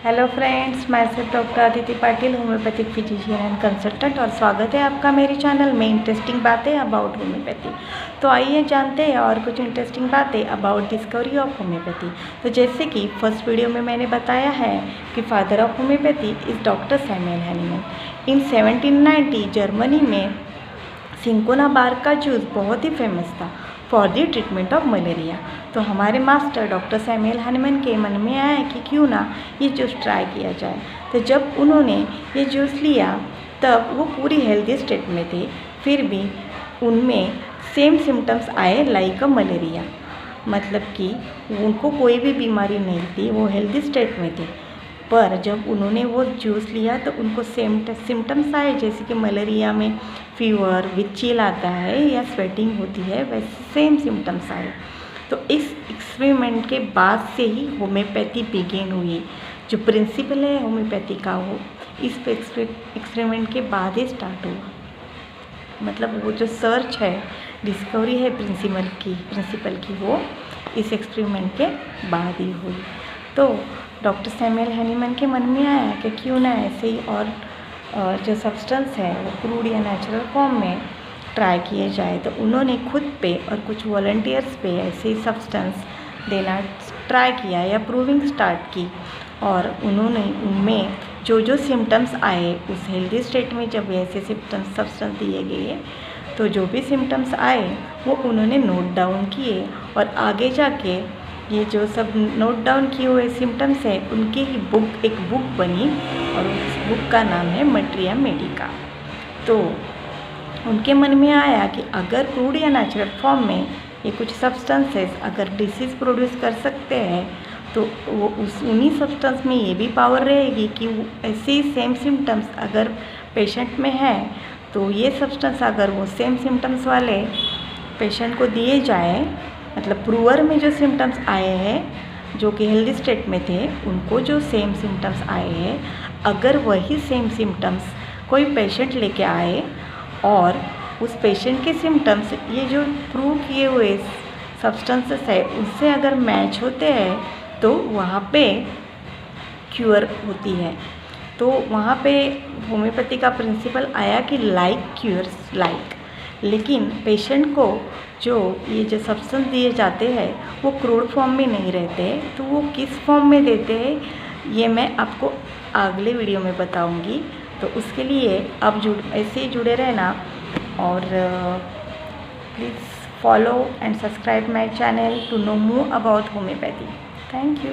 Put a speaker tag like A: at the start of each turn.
A: Hello friends, मैं सिर्फ doctor Aditi Patil, homeopathic physician and consultant, और स्वागत है आपका मेरे चैनल में इंटरेस्टिंग बातें अबाउट होम्योपैथी। तो आइए जानते हैं और कुछ इंटरेस्टिंग बातें अबाउट डिस्कवरी ऑफ होम्योपैथी। तो जैसे कि फर्स्ट वीडियो में मैंने बताया है कि father of homeopathy is doctor Samuel Hahnemann. In 1790 Germany में सिंकोना बार्क का जूस बहुत ही फेमस था for the treatment of malaria. तो हमारे मास्टर डॉक्टर सैमुअल हैनीमैन के मन में आया कि क्यों ना ये जूस ट्राई किया जाए। तो जब उन्होंने ये जूस लिया तब वो पूरी हेल्दी स्टेट में थे, फिर भी उनमें सेम सिम्टम्स आए लाइक अ मलेरिया, मतलब कि उनको कोई भी बीमारी नहीं थी, वो हेल्दी स्टेट में थे। पर जब उन्होंने वो जूस लिया तो उनको सेम सिम्टम्स आए, जैसे कि मलेरिया में फीवर विथ चिल आता है या स्वेटिंग होती है, वैसे सेम सिम्टम्स आए। तो इस एक्सपेरिमेंट के बाद से ही होम्योपैथी बिगिन हुई। जो प्रिंसिपल है होम्योपैथी का वो इस एक्सपेरिमेंट के बाद ही स्टार्ट हुआ। मतलब वो जो सर्च है, डिस्कवरी है प्रिंसिपल की वो इस एक्सपेरिमेंट के बाद ही हुई। तो डॉक्टर सैमुअल हैनीमैन के मन में आया कि क्यों ना ऐसे ही और जो सब्सटेंस है वो क्रूड या नेचुरल फॉर्म में ट्राई किए जाए। तो उन्होंने खुद पे और कुछ वॉलंटियर्स पे ऐसे ही सब्सटेंस देना ट्राई किया या प्रूविंग स्टार्ट की, और उन्होंने उनमें जो जो सिम्टम्स आए उस हेल्दी स्टेट में, जब ऐसे सिम्टम्स सब्सटेंस दिए गए तो जो भी सिम्टम्स आए वो उन्होंने नोट डाउन किए, और आगे जाके ये जो सब नोट डाउन किए हुए सिम्टम्स है उनकी ही एक बुक बनी, और उस बुक का नाम है मटेरिया मेडिका। तो उनके मन में आया कि अगर क्रूड या नेचुरल फॉर्म में ये कुछ सब्सटेंसेस अगर डिसीज़ प्रोड्यूस कर सकते हैं तो वो उन्हीं सब्सटेंस में ये भी पावर रहेगी कि ऐसे ही सेम सिम्टम्स अगर पेशेंट में है तो ये सब्सटेंस अगर वो सेम सिम्टम्स वाले पेशेंट को दिए जाए, मतलब प्रूवर में जो सिम्टम्स आए हैं जो कि हेल्दी स्टेट में थे, उनको जो सेम सिम्टम्स आए हैं, अगर वही सेम सिम्टम्स कोई पेशेंट लेके आए और उस पेशेंट के सिम्टम्स ये जो प्रूव किए हुए सब्सटेंसेस है उससे अगर मैच होते हैं तो वहाँ पे क्यूर होती है। तो वहाँ पे होम्योपैथी का प्रिंसिपल आया कि लाइक क्यूर्स लाइक। लेकिन पेशेंट को जो ये जो सब्सटेंस दिए जाते हैं वो क्रूड फॉर्म में नहीं रहते, तो वो किस फॉर्म में देते हैं ये मैं आपको अगले वीडियो में बताऊंगी। तो उसके लिए आप ऐसे ही जुड़े रहना, और please follow and subscribe my channel to know more about homeopathy. Thank you.